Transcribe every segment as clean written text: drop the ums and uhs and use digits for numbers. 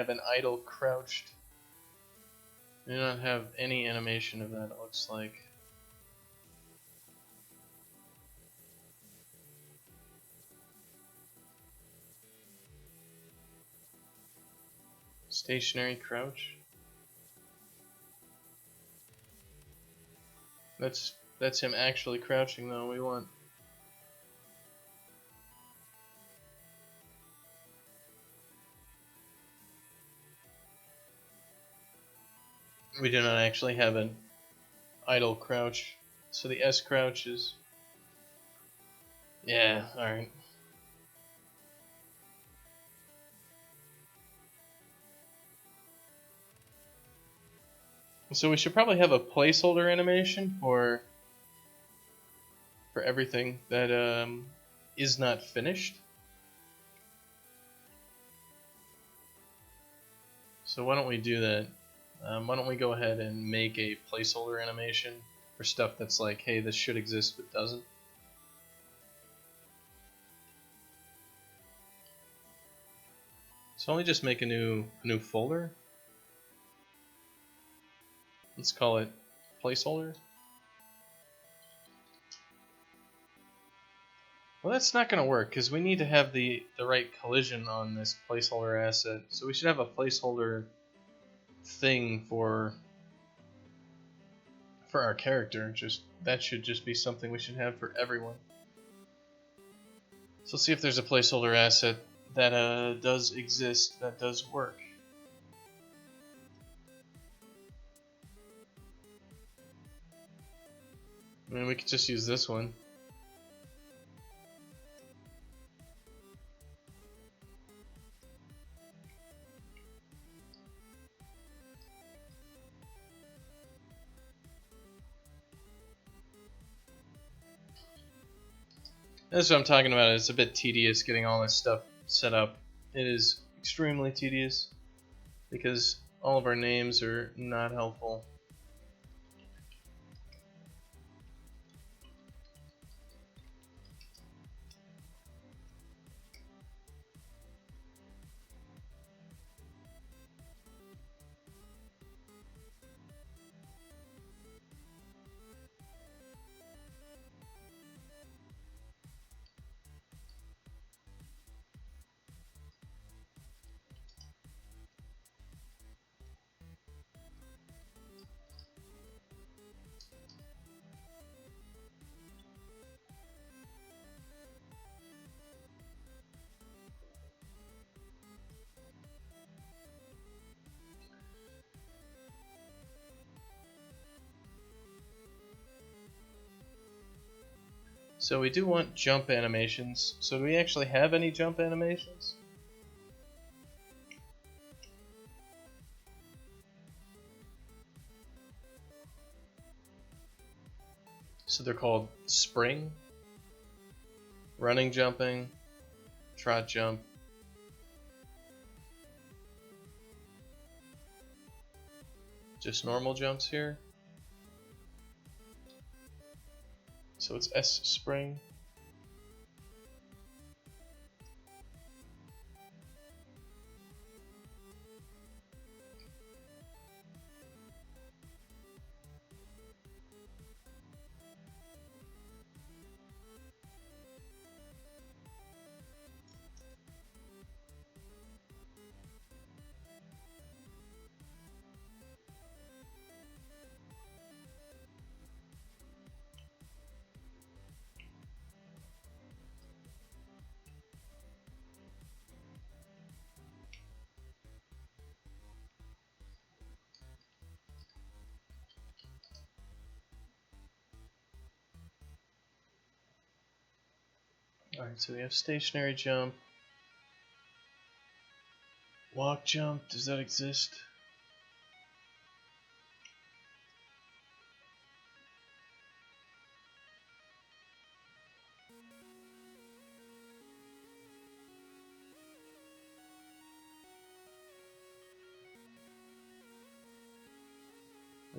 have an idle crouched. We do not have any animation of that, it looks like. Stationary crouch. That's him actually crouching though. We want we do not actually have an idle crouch. So the S crouch is yeah, alright. So we should probably have a placeholder animation for everything that is not finished. So why don't we do that? Why don't we go ahead and make a placeholder animation for stuff that's like, hey, this should exist but doesn't. So let me just make a new folder. Let's call it placeholder. Well, that's not going to work because we need to have the right collision on this placeholder asset. So we should have a placeholder thing for our character. That should just be something we should have for everyone. So let's see if there's a placeholder asset that does exist, that does work. I mean, we could just use this one. That's what I'm talking about. It's a bit tedious getting all this stuff set up. It is extremely tedious because all of our names are not helpful. So we do want jump animations. So do we actually have any jump animations? So they're called spring, running jumping, trot jump, just normal jumps here. So it's S spring. Alright, so we have stationary jump. Walk jump, does that exist?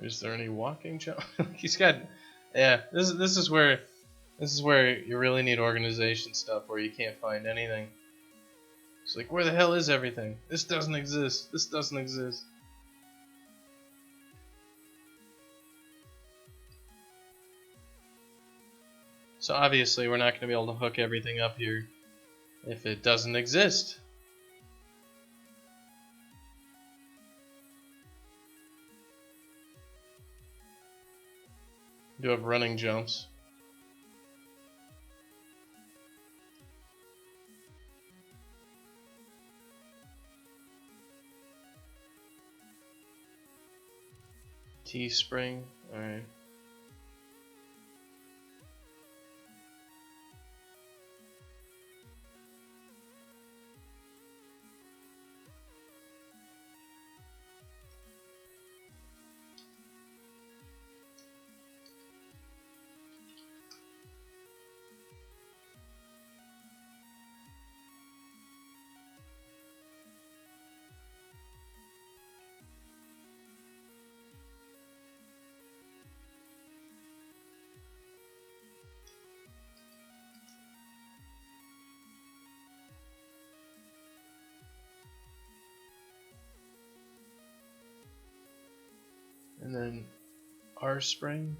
Is there any walking jump? He's got, yeah. This is where you really need organization stuff where you can't find anything. It's like, where the hell is everything? This doesn't exist. This doesn't exist. So obviously we're not going to be able to hook everything up here if it doesn't exist. Do have running jumps. T-spring, alright. And then R spring.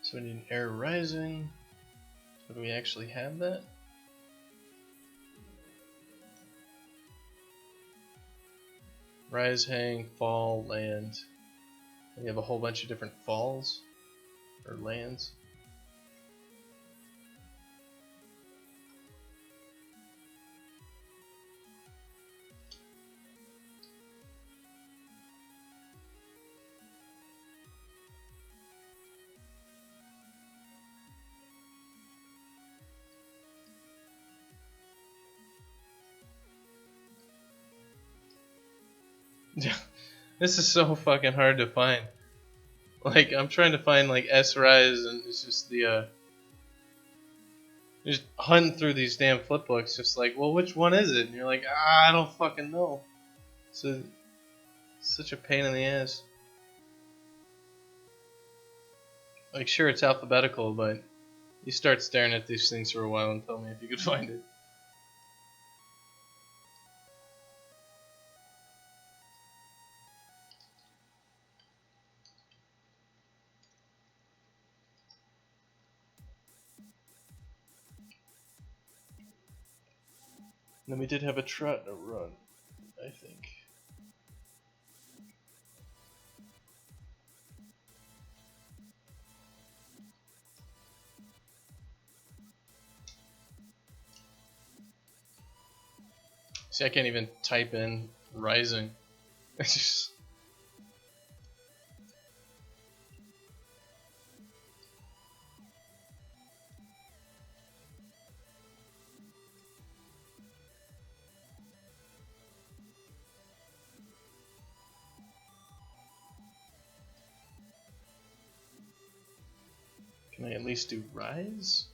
So we need an air rising. So do we actually have that? Rise, hang, fall, land. We have a whole bunch of different falls or lands. This is so fucking hard to find. Like, I'm trying to find like S-Rise and it's just the just hunting through these damn flip books, just like, well, which one is it? And you're like, I don't fucking know. So, it's such a pain in the ass. Like, sure, it's alphabetical, but you start staring at these things for a while and tell me if you could find it. And then we did have a trot and a run, I think. See, I can't even type in rising. It's just... Can I at least do rise?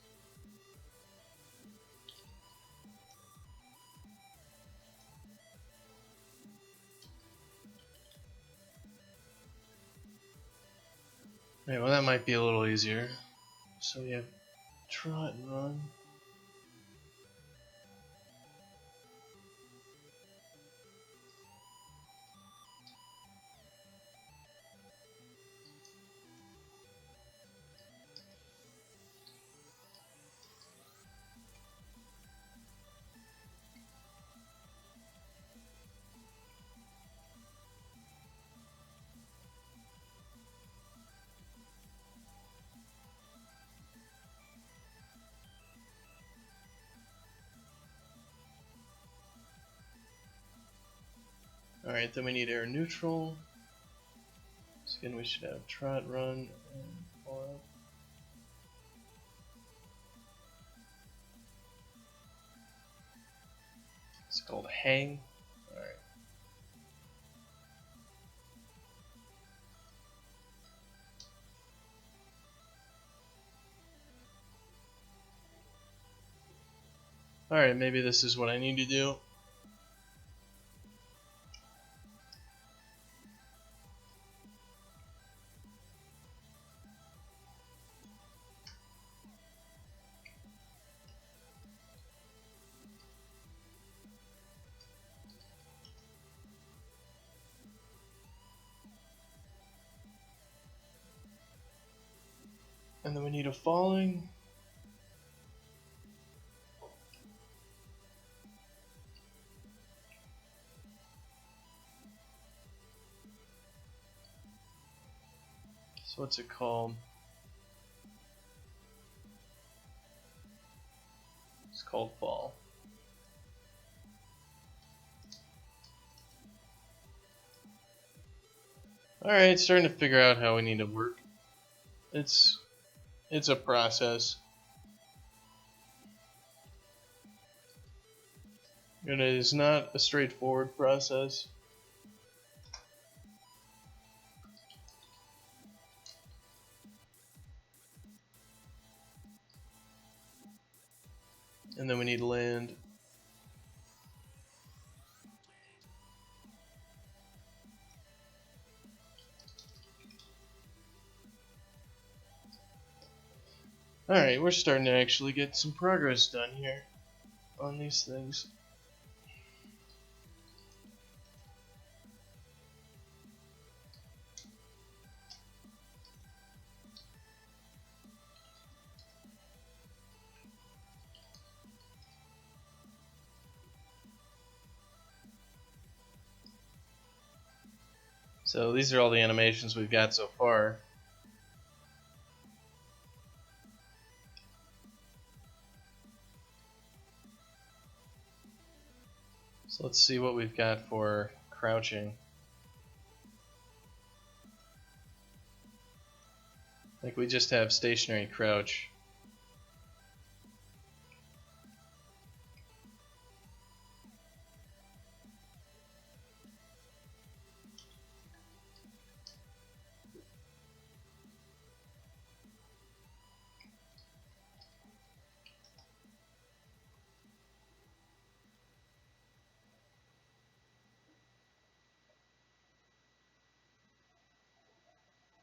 Right, well, that might be a little easier. So we have trot and run. Alright, then we need air neutral. So again, we should have trot, run, and pull up. It's called hang. Alright. Alright, maybe this is what I need to do. And then we need a falling. So what's it called? It's called fall. Alright, starting to figure out how we need to work. It's a process. And it is not a straightforward process. And then we need land. Alright, we're starting to actually get some progress done here on these things. So these are all the animations we've got so far. So let's see what we've got for crouching. Like we just have stationary crouch.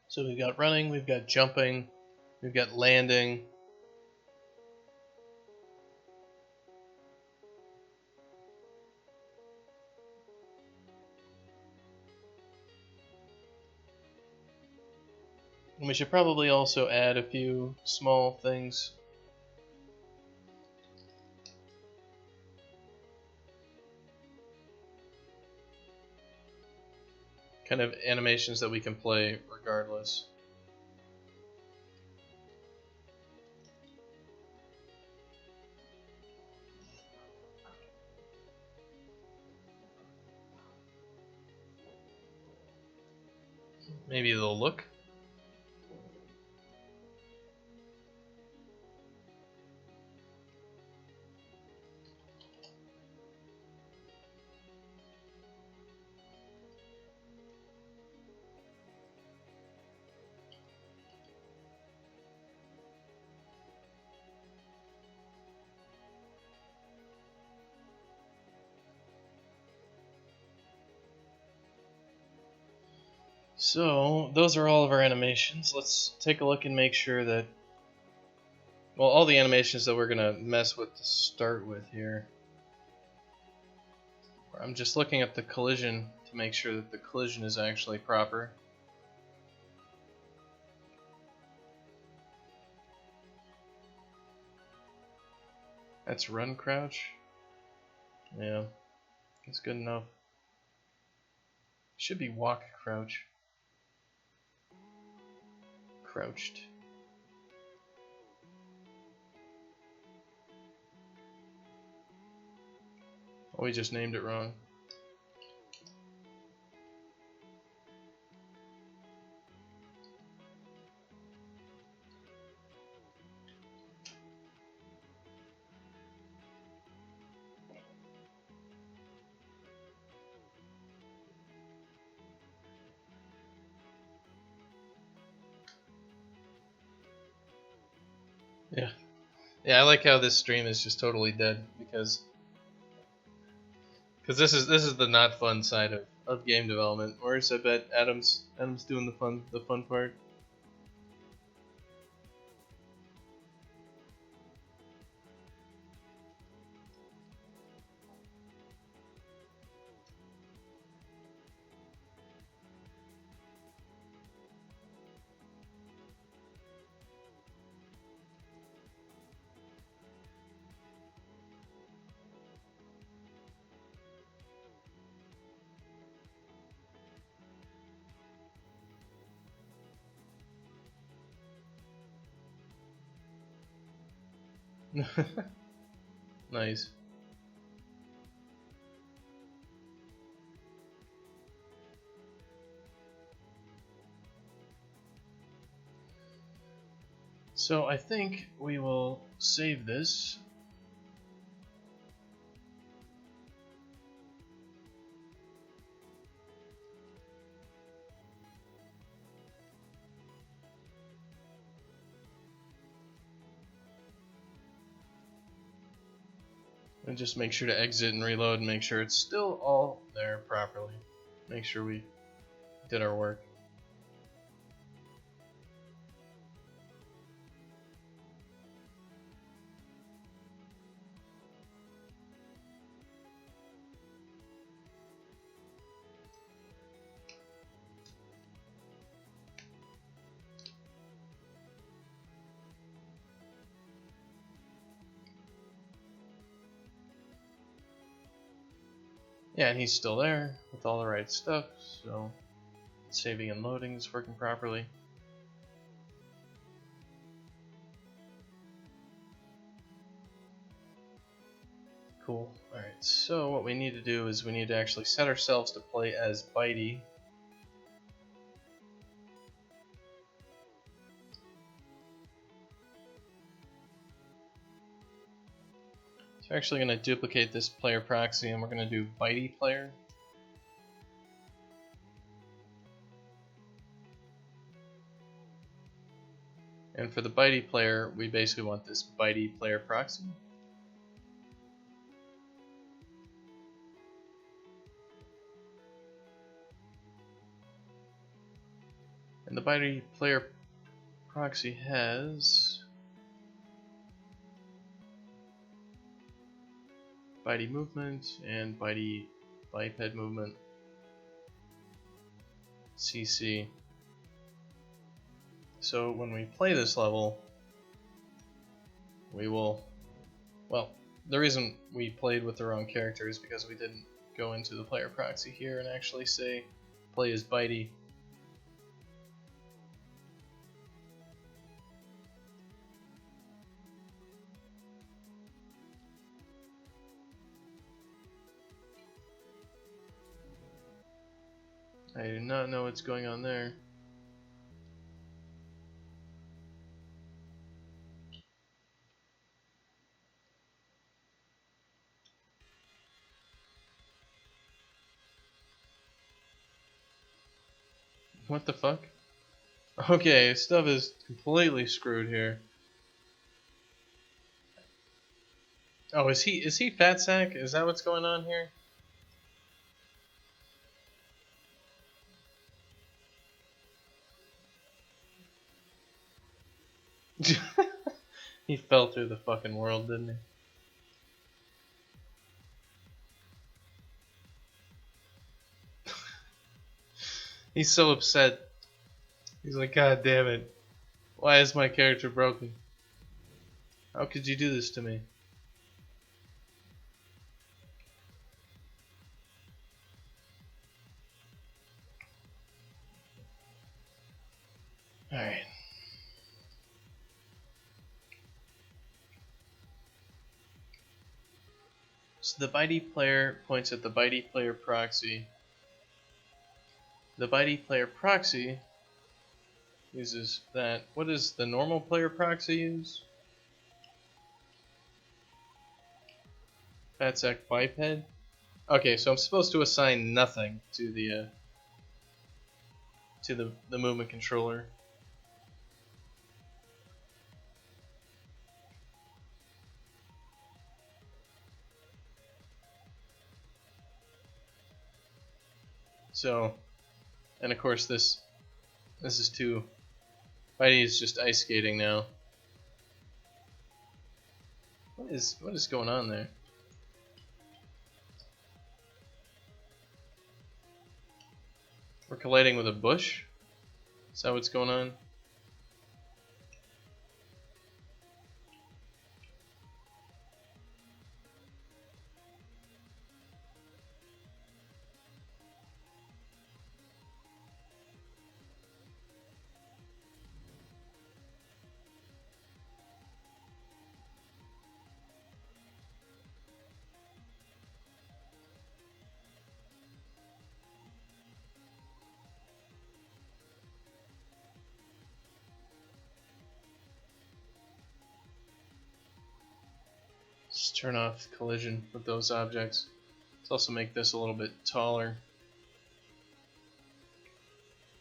So we've got running, we've got jumping, we've got landing. And we should probably also add a few small things. Kind of animations that we can play regardless. Maybe the look. So, those are all of our animations. Let's take a look and make sure that, well, all the animations that we're going to mess with to start with here. I'm just looking at the collision to make sure that the collision is actually proper. That's run crouch. Yeah, that's good enough. Should be walk crouch. Crouched. Oh, we just named it wrong. Yeah. Yeah, I like how this stream is just totally dead because this is the not fun side of game development. Whereas I bet Adam's doing the fun part. Nice. So I think we will save this. And just make sure to exit and reload and make sure it's still all there properly. Make sure we did our work. Yeah, and he's still there with all the right stuff, so saving and loading is working properly. Cool. Alright, so what we need to do is we need to actually set ourselves to play as Bitey. So we're actually going to duplicate this player proxy and we're going to do Bitey player. And for the Bitey player, we basically want this Bitey player proxy. And the Bitey player proxy has Bitey movement and Bitey biped movement CC. So when we play this level, we will, well, the reason we played with the wrong character is because we didn't go into the player proxy here and actually say play as Bitey. I do not know what's going on there. What the fuck? Okay, stuff is completely screwed here. Oh, is he fat sack? Is that what's going on here? He fell through the fucking world, didn't he? He's so upset. He's like, God damn it. Why is my character broken? How could you do this to me? Alright. So the Bitey player points at the Bitey player proxy. The Bitey player proxy uses that. What does the normal player proxy use? Fatsack biped? Okay, so I'm supposed to assign nothing to the movement controller. So, and of course this is too. Bitey is just ice skating now. What is going on there? We're colliding with a bush? Is that what's going on? Just turn off collision with those objects. Let's also make this a little bit taller.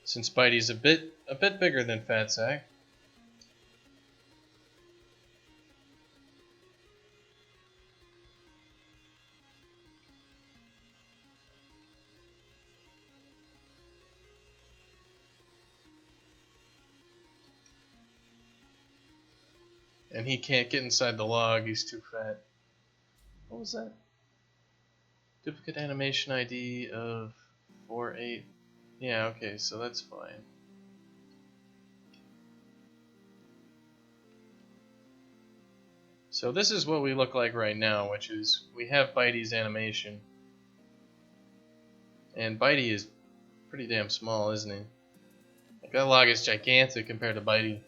Since Bitey's a bit bigger than Fatsack. And he can't get inside the log, he's too fat. What was that? Duplicate animation ID of 48. Yeah, okay, so that's fine. So this is what we look like right now, which is we have Bitey's animation. And Bitey is pretty damn small, isn't he? Like that log is gigantic compared to Bitey.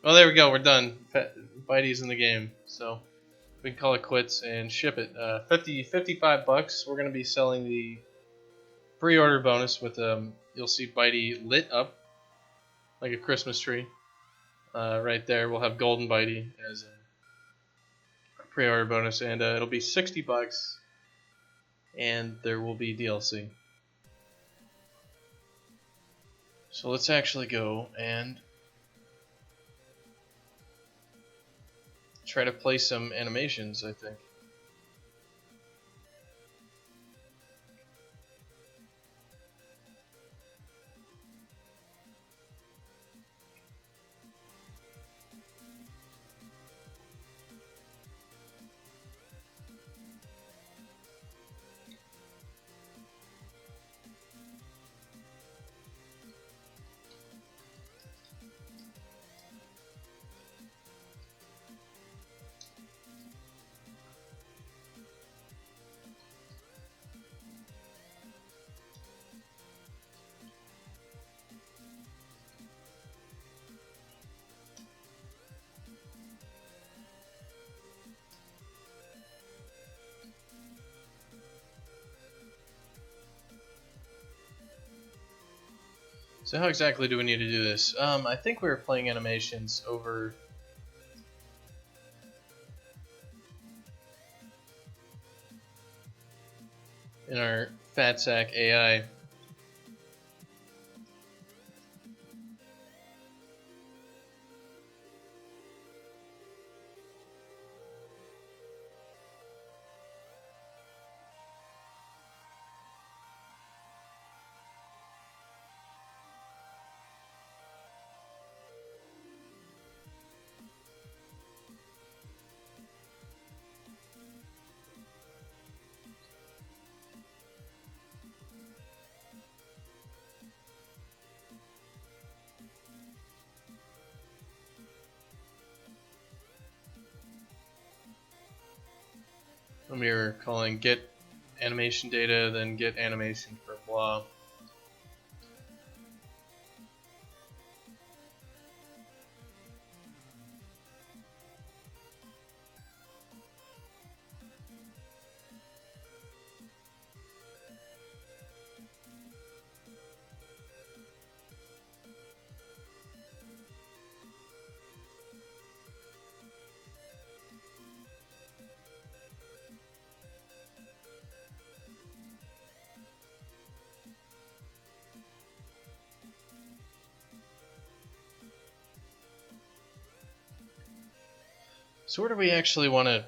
Well, there we go. We're done. Bitey's in the game, so we can call it quits and ship it. 55 bucks. We're gonna be selling the pre-order bonus with you'll see Bitey lit up like a Christmas tree. Right there, we'll have Golden Bitey as a pre-order bonus, and it'll be 60 bucks, and there will be DLC. So let's actually go and try to play some animations, I think. So how exactly do we need to do this? I think we were playing animations over in our Fatsack AI. When we were calling get animation data, then get animation for blah. So where do we actually want to...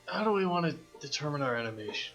How do we want to determine our animation?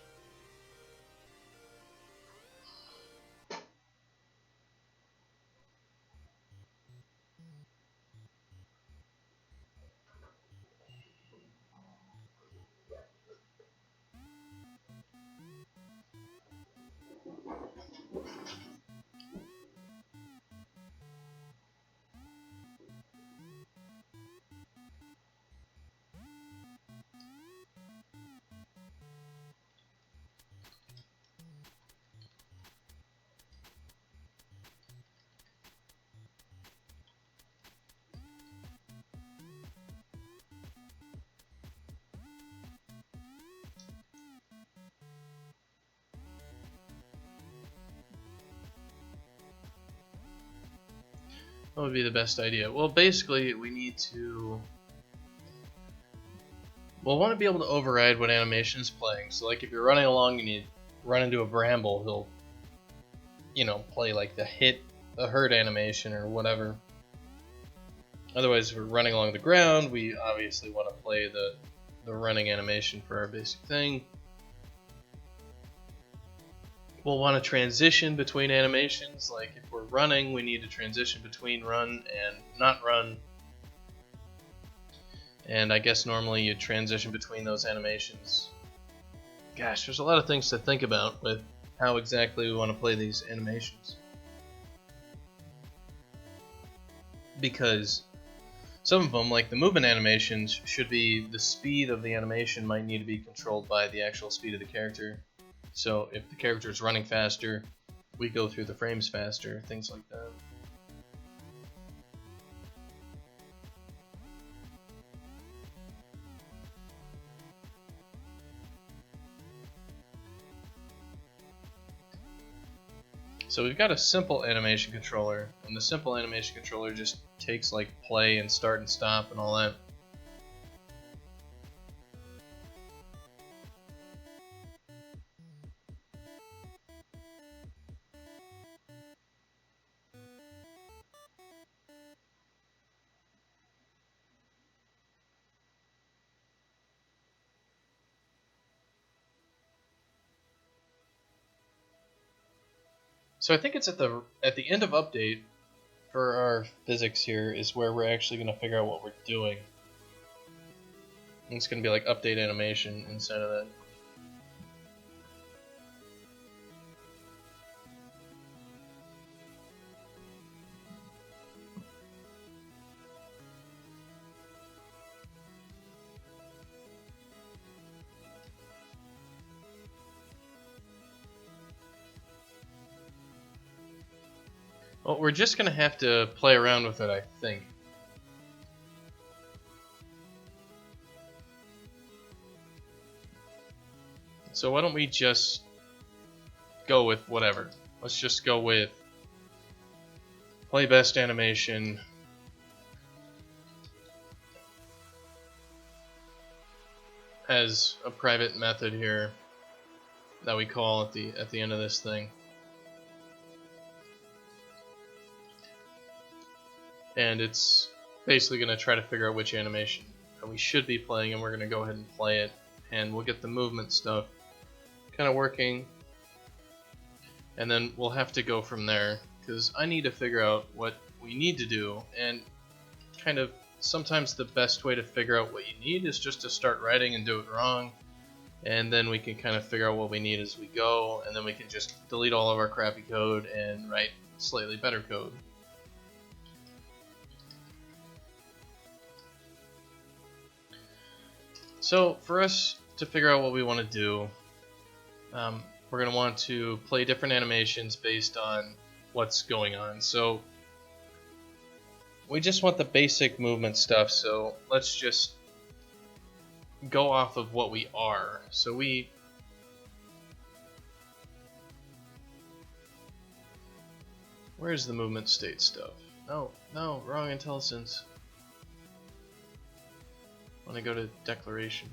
What would be the best idea? Well, basically, we need to... We'll want to be able to override what animation is playing. So, like, if you're running along and you run into a bramble, he'll, you know, play like the hurt animation or whatever. Otherwise, if we're running along the ground, we obviously want to play the running animation for our basic thing. We'll want to transition between animations. Like if we're running, we need to transition between run and not run. And I guess normally you transition between those animations. Gosh, there's a lot of things to think about with how exactly we want to play these animations. Because some of them, like the movement animations, should be the speed of the animation might need to be controlled by the actual speed of the character. So if the character is running faster, we go through the frames faster, things like that. So we've got a simple animation controller, and the simple animation controller just takes like play and start and stop and all that. So I think it's at the end of update for our physics here is where we're actually going to figure out what we're doing. And it's going to be like update animation instead of that. Well, we're just going to have to play around with it, I think. So why don't we just go with whatever. Let's just go with play best animation. As a private method here that we call at the end of this thing. And it's basically going to try to figure out which animation we should be playing, and we're going to go ahead and play it, and we'll get the movement stuff kind of working, and then we'll have to go from there, because I need to figure out what we need to do, and kind of sometimes the best way to figure out what you need is just to start writing and do it wrong, and then we can kind of figure out what we need as we go, and then we can just delete all of our crappy code and write slightly better code. So for us to figure out what we want to do, we're going to want to play different animations based on what's going on. So we just want the basic movement stuff, so let's just go off of what we are. So where's the movement state stuff? No, wrong IntelliSense. When I go to declaration.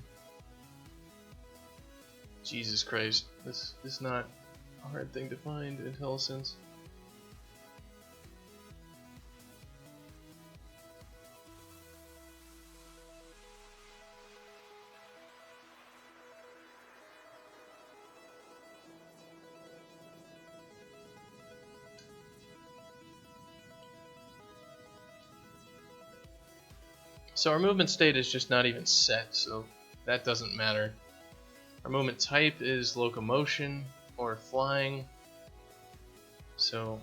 Jesus Christ, this is not a hard thing to find, IntelliSense. So our movement state is just not even set, so that doesn't matter. Our movement type is locomotion or flying. So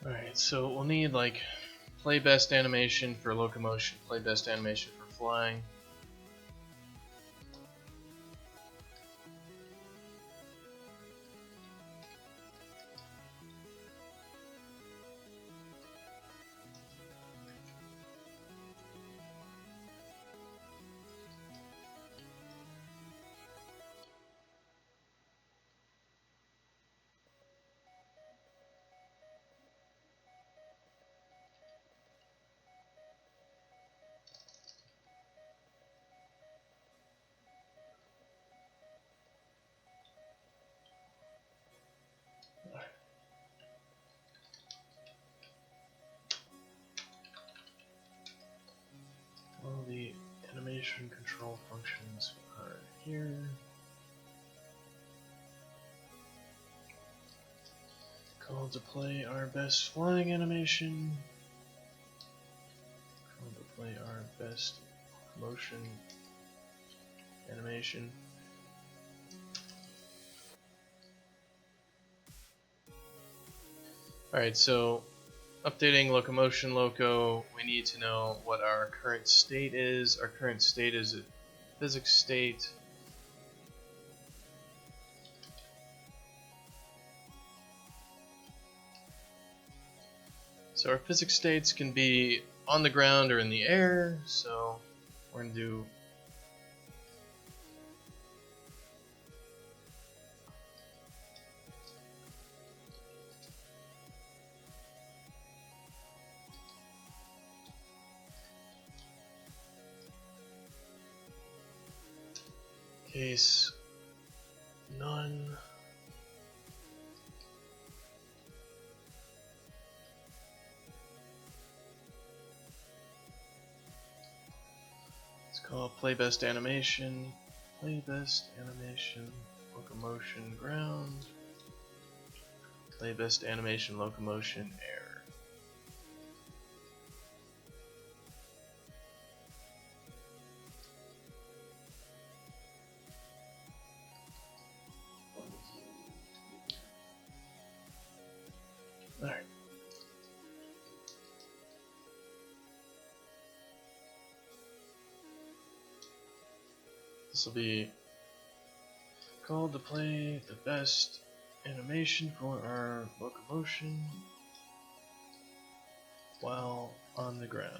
alright, so we'll need like play best animation for locomotion, play best animation for flying. All the animation control functions are here. Called to play our best flying animation. Called to play our best motion animation. Alright, so updating locomotion loco, we need to know what our current state is. Our current state is a physics state. So our physics states can be on the ground or in the air, so we're going to do case none. Let's call play best animation, locomotion ground, play best animation, locomotion air. Alright. This will be called to play the best animation for our locomotion while on the ground.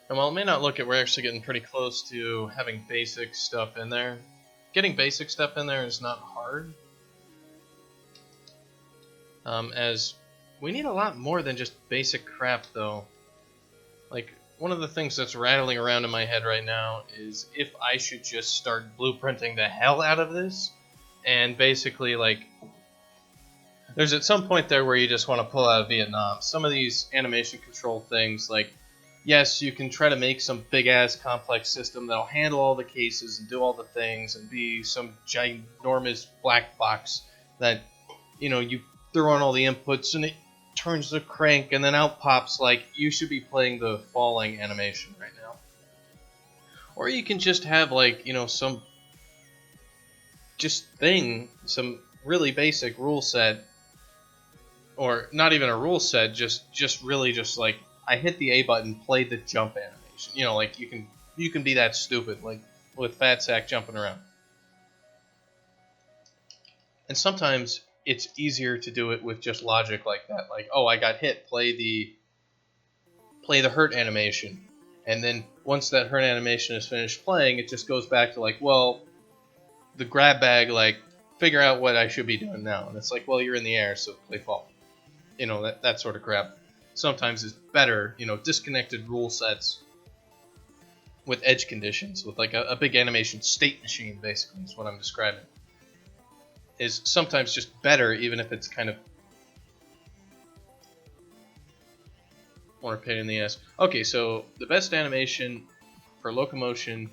And while it may not look it, we're actually getting pretty close to having basic stuff in there. Getting basic stuff in there is not hard, as we need a lot more than just basic crap, though. Like, one of the things that's rattling around in my head right now is if I should just start blueprinting the hell out of this, and basically, like, there's at some point there where you just want to pull out of Vietnam. Some of these animation control things, like, yes, you can try to make some big-ass complex system that'll handle all the cases and do all the things and be some ginormous black box that, you know, you throw on all the inputs and it turns the crank and then out pops. Like, you should be playing the falling animation right now. Or you can just have, like, you know, some some really basic rule set, or not even a rule set, just really just like, I hit the A button, play the jump animation. You know, like, you can be that stupid, like with Fat Sack jumping around. And sometimes it's easier to do it with just logic like that. Like, oh, I got hit, play the hurt animation. And then once that hurt animation is finished playing, it just goes back to like, well, the grab bag, like, figure out what I should be doing now. And it's like, well, you're in the air, so play fall. You know, that sort of crap. Sometimes it's better, you know, disconnected rule sets with edge conditions, with like a big animation state machine, basically, is what I'm describing. Is sometimes just better, even if it's kind of more pain in the ass. Okay, so the best animation for locomotion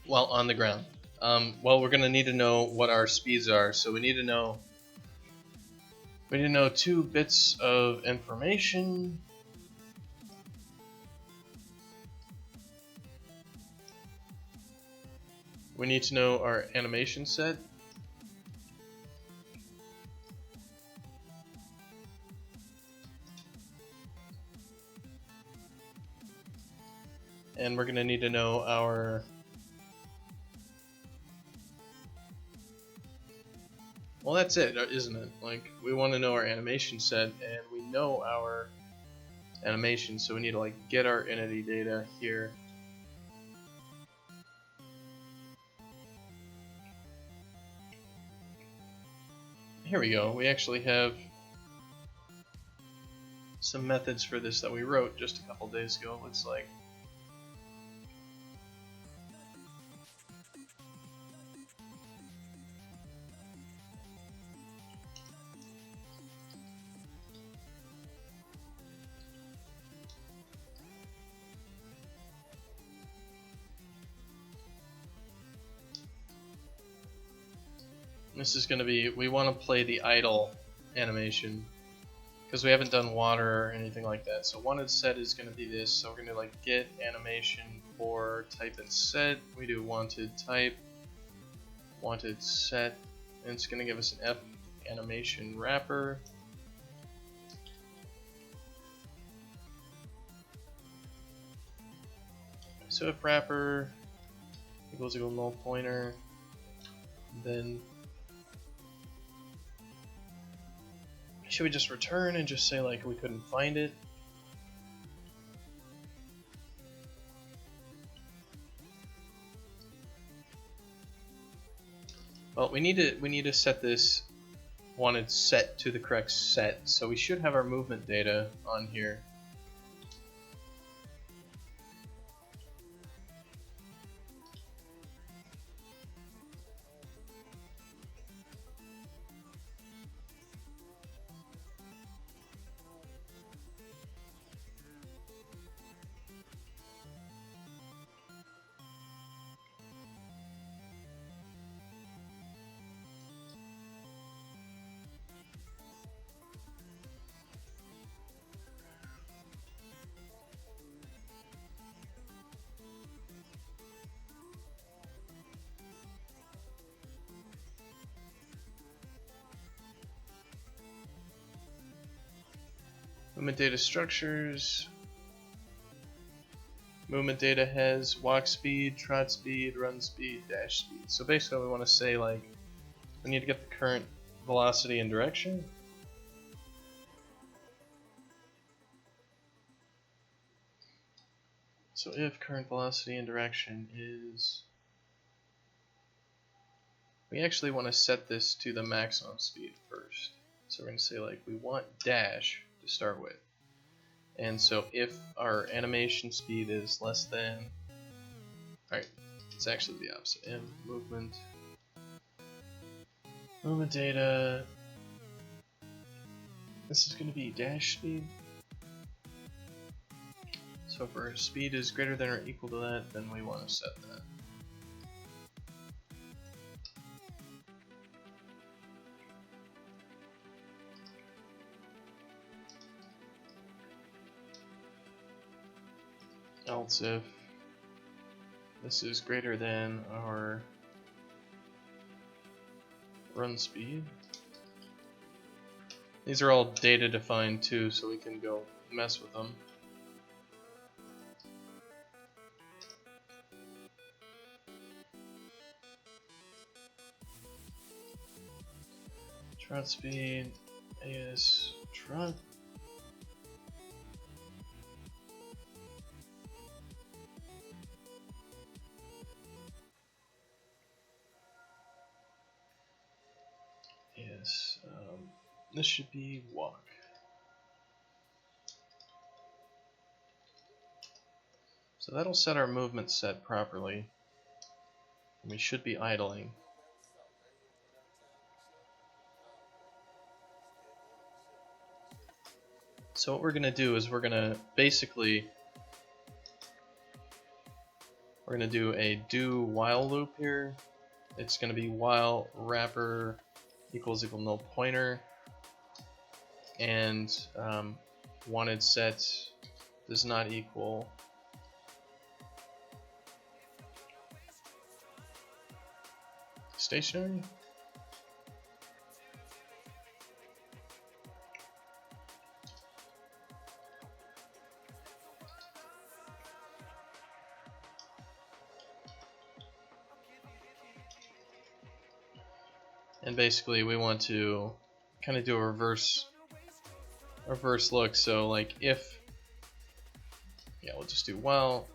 while on the ground. Well, we're gonna need to know what our speeds are, so we need to know 2 bits of information. We need to know our animation set. And we're going to need to know our well, that's it, isn't it? Like, we want to know our animation set, and we know our animation, so we need to like get our entity data here. Here we go. We actually have some methods for this that we wrote just a couple days ago, looks like. This is going to be, we want to play the idle animation because we haven't done water or anything like that. So wanted set is going to be this. So we're going to like get animation for type and set. We do wanted type, wanted set, and it's going to give us an F animation wrapper. So if wrapper equals null pointer, then should we just return and just say like we couldn't find it? Well, we need to set this wanted set to the correct set, so we should have our movement data on here. Movement data structures. Movement data has walk speed, trot speed, run speed, dash speed. So basically we want to say like we need to get the current velocity and direction. So if current velocity and direction is, we actually want to set this to the maximum speed first. So we're going to say like we want dash to start with. And so if our animation speed is less than, alright, it's actually the opposite. M movement data, this is going to be dash speed. So if our speed is greater than or equal to that, then we want to set that. Else if this is greater than our run speed. These are all data defined too, so we can go mess with them. Trot speed, AS trot. Yes, this should be walk. So that'll set our movement set properly. And we should be idling. So what we're going to do is we're going to do a do while loop here. It's going to be while wrapper equals null pointer, and wanted set does not equal stationary. And basically we want to kind of do a reverse look. So like if, yeah, we'll just do while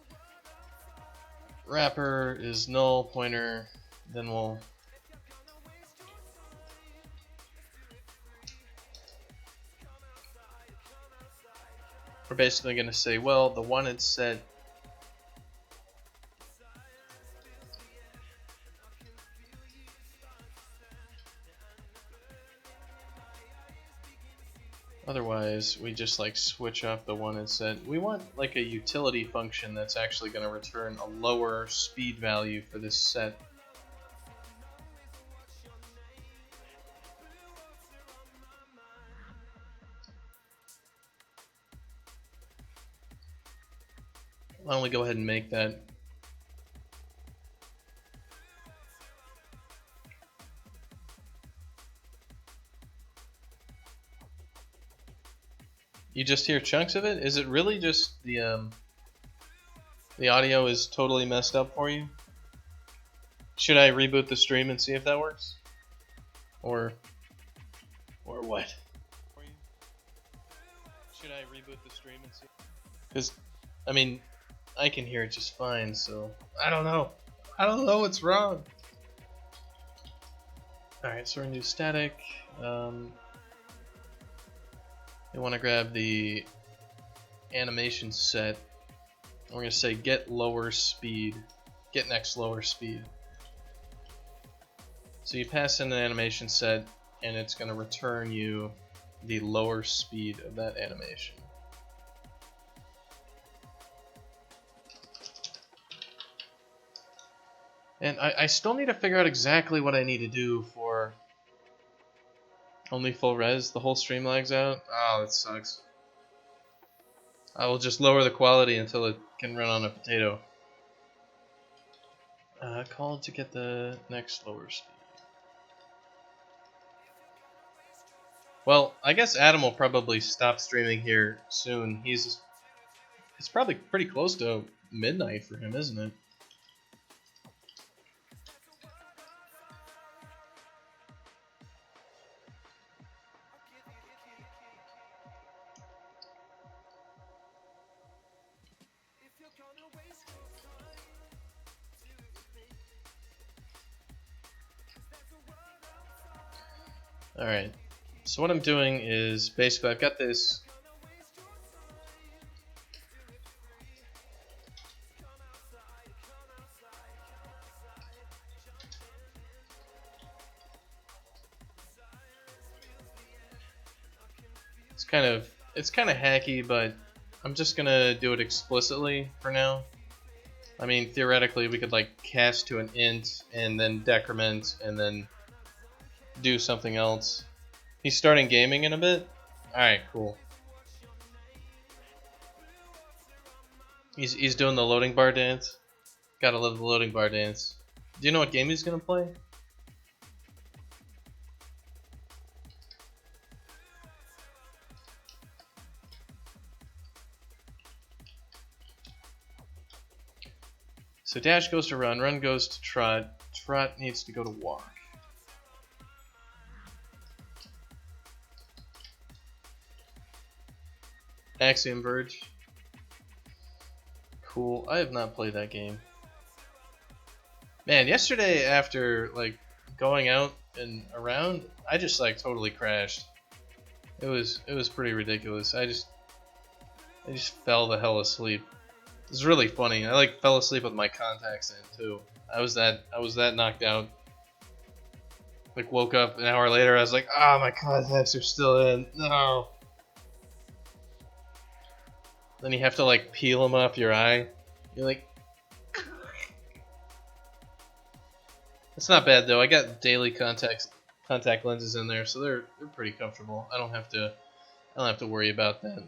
wrapper is null pointer, then we're basically going to say, well, the wanted set otherwise we just like switch off the wanted set. We want like a utility function that's actually going to return a lower speed value for this set. Why don't we go ahead and make that? You just hear chunks of it? Is it really just the audio is totally messed up for you? Should I reboot the stream and see if that works? Or what? Should I reboot the stream and see? Because, I mean, I can hear it just fine, so I don't know. I don't know what's wrong. Alright, so we're going to do static. We want to grab the animation set. We're going to say get lower speed. Get next lower speed. So you pass in an animation set, and it's going to return you the lower speed of that animation. And I still need to figure out exactly what I need to do for only full res. The whole stream lags out. Oh, that sucks. I will just lower the quality until it can run on a potato. Call to get the next lower speed. Well, I guess Adam will probably stop streaming here soon. It's probably pretty close to midnight for him, isn't it? Alright, so what I'm doing is basically I've got this it's kind of hacky, but I'm just gonna do it explicitly for now. I mean, theoretically we could like cast to an int and then decrement and then do something else. He's starting gaming in a bit? Alright, cool. He's doing the loading bar dance. Gotta love the loading bar dance. Do you know what game he's gonna play? So dash goes to run, run goes to trot, trot needs to go to walk. Axiom Verge. Cool. I have not played that game. Man, yesterday after like going out and around, I just like totally crashed. It was pretty ridiculous. I just fell the hell asleep. It was really funny. I like fell asleep with my contacts in too. I was that knocked out. Like woke up an hour later, I was like, my contacts are still in. No. Then you have to like peel them off your eye. You're like, it's not bad though. I got daily contact lenses in there, so they're pretty comfortable. I don't have to worry about that.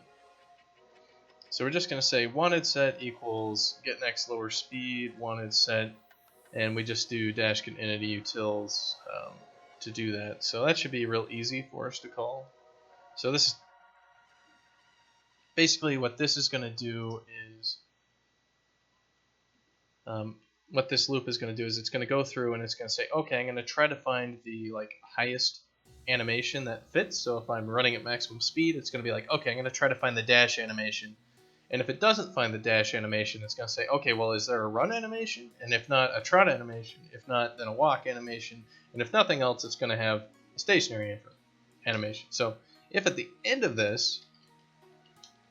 So we're just gonna say wanted set equals get next lower speed wanted set, and we just do Dashkin entity utils to do that. So that should be real easy for us to call. So this is basically what this is gonna do is what this loop is going to do is it's going to go through and it's going to say, okay, I'm going to try to find the like highest animation that fits. So if I'm running at maximum speed, it's going to be like, okay, I'm going to try to find the dash animation. And if it doesn't find the dash animation, it's going to say, okay, well, is there a run animation? And if not, a trot animation. If not, then a walk animation. And if nothing else, it's going to have a stationary animation. So if at the end of this,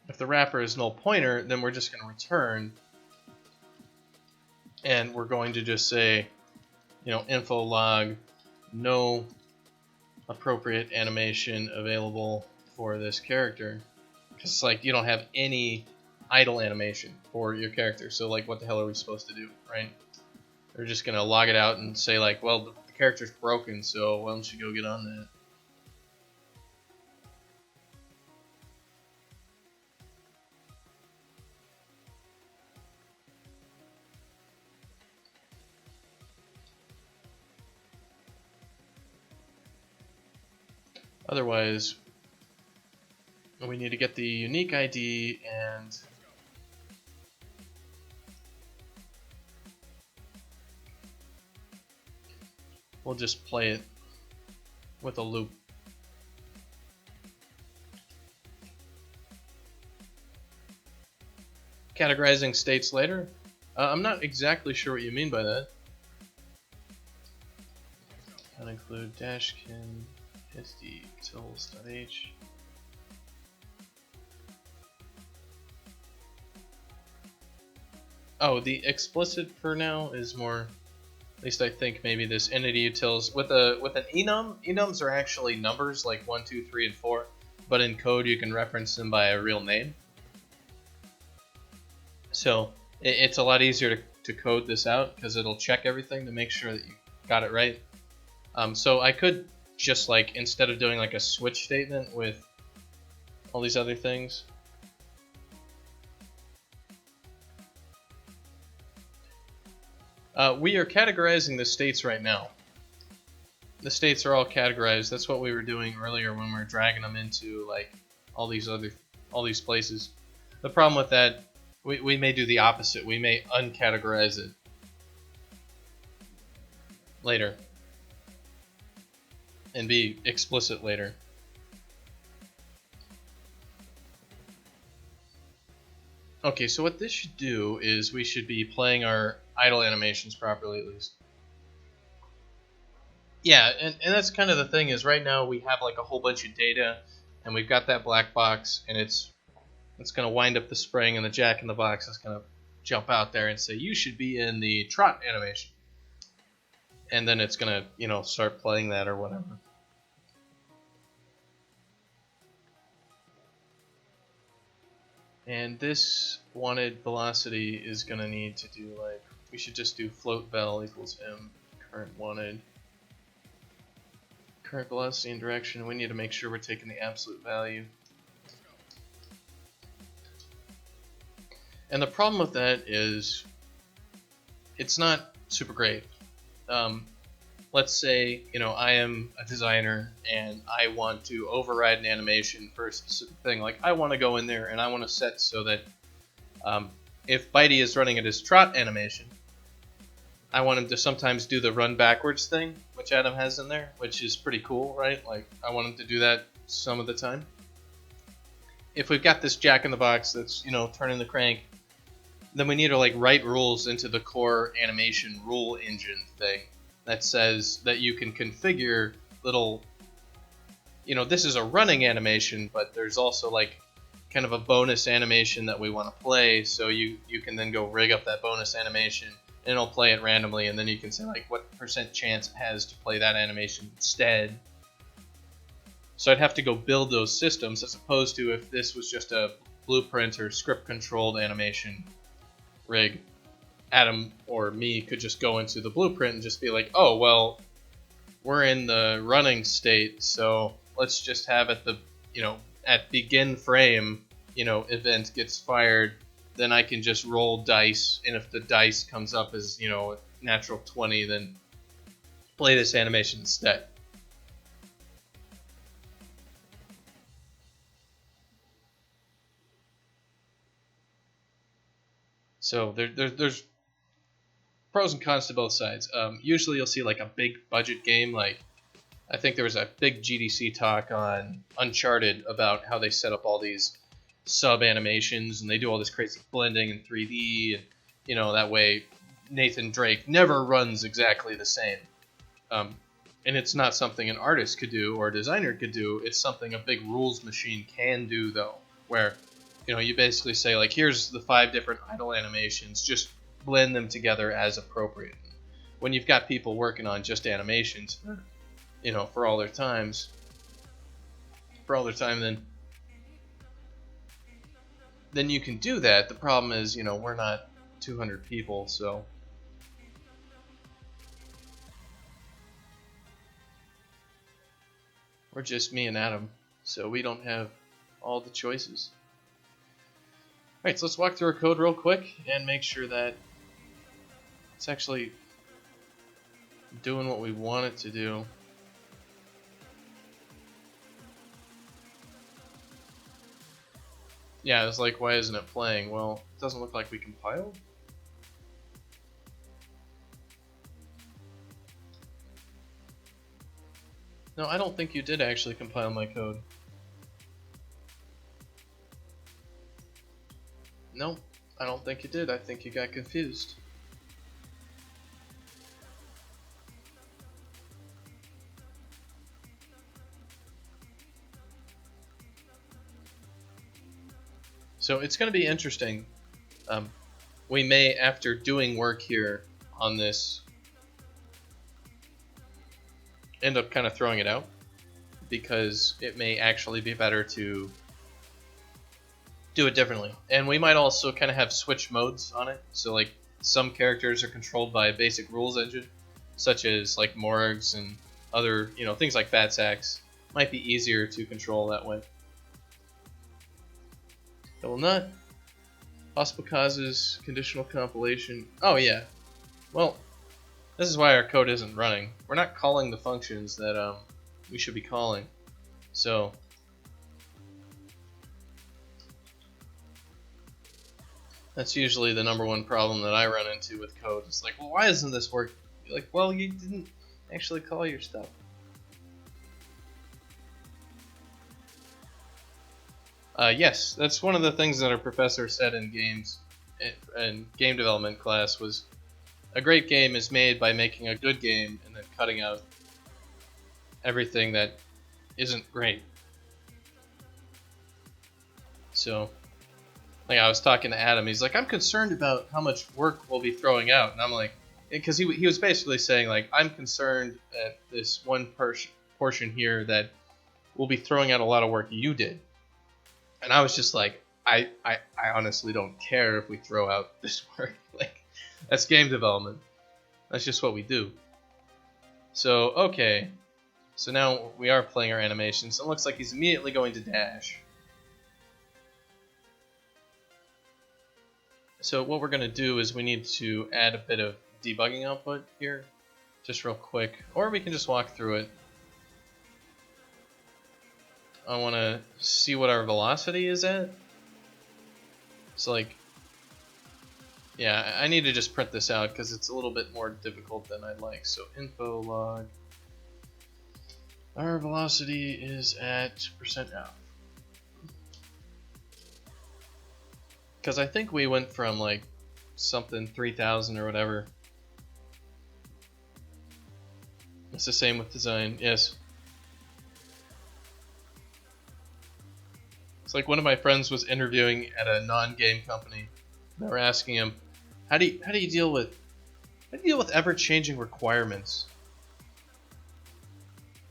if the wrapper is null pointer, then we're just going to return. And we're going to just say, info log, no appropriate animation available for this character. Because it's like you don't have any idle animation for your character. So like, what the hell are we supposed to do, right? We're just going to log it out and say like, well, the character's broken, so why don't you go get on that? Otherwise, we need to get the unique ID and we'll just play it with a loop. Categorizing states later? I'm not exactly sure what you mean by that. Can include Dashkin entity utils.h. Oh, the explicit for now is more, at least I think maybe this entity utils with an enum. Enums are actually numbers like 1, 2, 3, and 4, but in code you can reference them by a real name. So it's a lot easier to code this out because it'll check everything to make sure that you got it right. So I could just like, instead of doing like a switch statement with all these other things, we are categorizing the states right now. The states are all categorized. That's what we were doing earlier when we were dragging them into like all these places. The problem with that, we may do the opposite. We may uncategorize it later and be explicit later. Okay, so what this should do is we should be playing our idle animations properly at least. Yeah, and that's kind of the thing is right now we have like a whole bunch of data and we've got that black box and it's going to wind up the spring and the jack in the box is going to jump out there and say you should be in the trot animation. And then it's going to, start playing that or whatever. And this wanted velocity is going to need to do like, we should just do float vel equals m current wanted. Current velocity and direction, we need to make sure we're taking the absolute value. And the problem with that is it's not super great. Let's say, I am a designer and I want to override an animation for a specific thing. Like I want to go in there and I want to set so that if Bitey is running at his trot animation, I want him to sometimes do the run backwards thing, which Adam has in there, which is pretty cool, right? Like I want him to do that some of the time. if we've got this jack in the box that's, you know, turning the crank, then we need to like write rules into the core animation rule engine thing that says that you can configure little, you know, this is a running animation, but there's also like kind of a bonus animation that we want to play, so you can then go rig up that bonus animation and it'll play it randomly, and then you can say like what % chance it has to play that animation instead. So I'd have to go build those systems, as opposed to if this was just a blueprint or script controlled animation rig, Adam or me could just go into the blueprint and just be like, oh well, we're in the running state, so let's just have at the, you know, at begin frame, you know, event gets fired, then I can just roll dice, and if the dice comes up as, you know, natural 20, then play this animation instead. So there's pros and cons to both sides. Usually you'll see like a big budget game, like I think there was a big GDC talk on Uncharted about how they set up all these sub animations and they do all this crazy blending in 3D, and you know, that way Nathan Drake never runs exactly the same. And it's not something an artist could do or a designer could do. It's something a big rules machine can do, though, where, you know, you basically say like, here's the 5 different idle animations, just blend them together as appropriate. When you've got people working on just animations for, you know, for all their time, then you can do that. The problem is, you know, we're not 200 people, so we're just me and Adam, so we don't have all the choices. Alright, so let's walk through our code real quick and make sure that it's actually doing what we want it to do. Yeah, it's like, why isn't it playing? Well, it doesn't look like we compiled. No, I don't think you did actually compile my code. No, I don't think you did. I think you got confused. So it's going to be interesting. We may, after doing work here on this, end up kind of throwing it out, because it may actually be better to do it differently. And we might also kind of have switch modes on it. So like some characters are controlled by a basic rules engine, such as like Morgs and other, you know, things like Fat Sacks. Might be easier to control that way. Double nut. Possible causes, conditional compilation. Oh yeah. Well, this is why our code isn't running. We're not calling the functions that we should be calling. So that's usually the #1 problem that I run into with code. It's like, well, why isn't this working? You're like, well, you didn't actually call your stuff. Yes, that's one of the things that our professor said in game development class was, a great game is made by making a good game and then cutting out everything that isn't great. So, like, I was talking to Adam, he's like, I'm concerned about how much work we'll be throwing out. And I'm like, because he was basically saying, like, I'm concerned at this one portion here that we'll be throwing out a lot of work you did. And I was just like, I honestly don't care if we throw out this work. Like, that's game development. That's just what we do. So, okay. So now we are playing our animations. It looks like he's immediately going to dash. So what we're going to do is we need to add a bit of debugging output here, just real quick. Or we can just walk through it. I want to see what our velocity is at. So like, yeah, I need to just print this out because it's a little bit more difficult than I'd like. So info log. Our velocity is at %f. Because I think we went from like something 3,000 or whatever. It's the same with design, yes. It's like one of my friends was interviewing at a non-game company. They were asking him, how do you deal with ever-changing requirements?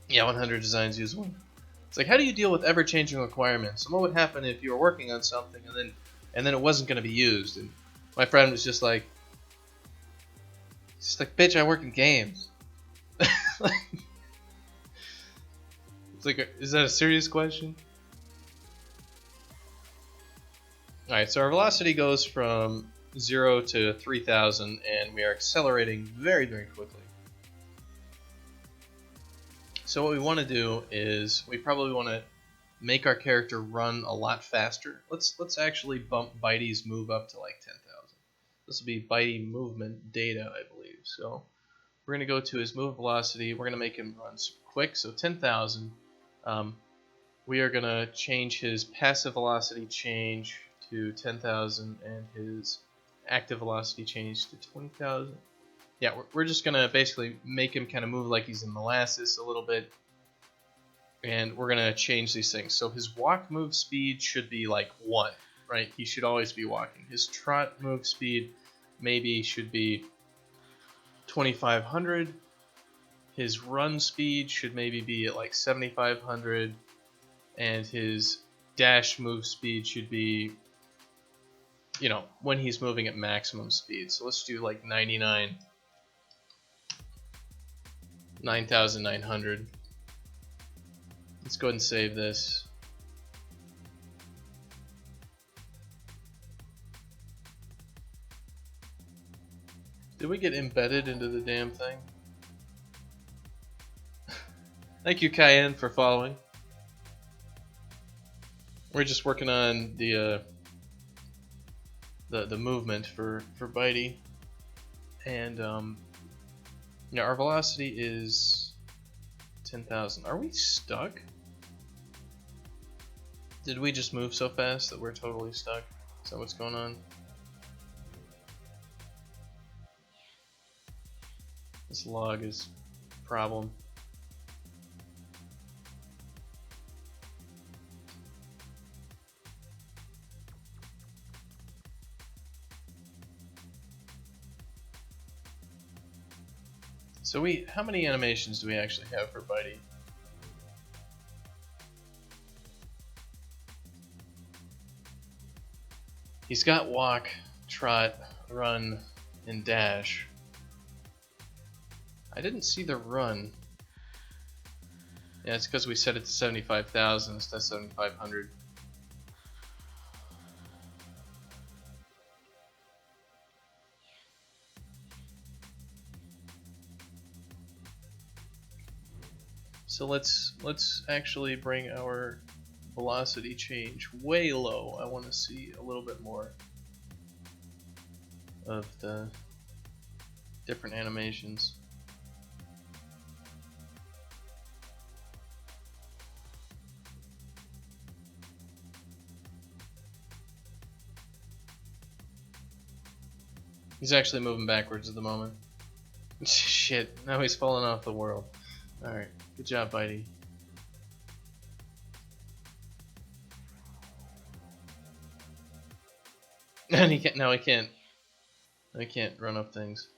Yeah, 100 designs use one. It's like, how do you deal with ever-changing requirements? And what would happen if you were working on something and then it wasn't going to be used? And my friend was just like, bitch, I work in games. It's like, is that a serious question? All right, so our velocity goes from 0 to 3,000, and we are accelerating very, very quickly. So what we want to do is we probably want to make our character run a lot faster. Let's actually bump Bitey's move up to like 10,000. This will be Bitey movement data, I believe. So we're going to go to his move velocity. We're going to make him run super quick, so 10,000. We are going to change his passive velocity change to 10,000 and his active velocity change to 20,000. Yeah, we're just going to basically make him kind of move like he's in molasses a little bit. And we're going to change these things. So his walk move speed should be like 1, right? He should always be walking. His trot move speed maybe should be 2,500. His run speed should maybe be at like 7,500. And his dash move speed should be, you know, when he's moving at maximum speed. So let's do like 9,900. Let's go ahead and save this. Did we get embedded into the damn thing? Thank you, Cayenne, for following. We're just working on the movement for Bitey, and yeah, our velocity is 10,000. Are we stuck? Did we just move so fast that we're totally stuck? Is that what's going on? This log is a problem. So how many animations do we actually have for Bitey? He's got walk, trot, run, and dash. I didn't see the run. Yeah, it's because we set it to 75,000 instead of 7,500. So let's actually bring our velocity change way low. I want to see a little bit more of the different animations. He's actually moving backwards at the moment. Shit, now he's falling off the world. Alright, good job, Bitey. And he can't, now he can't. I can't run up things.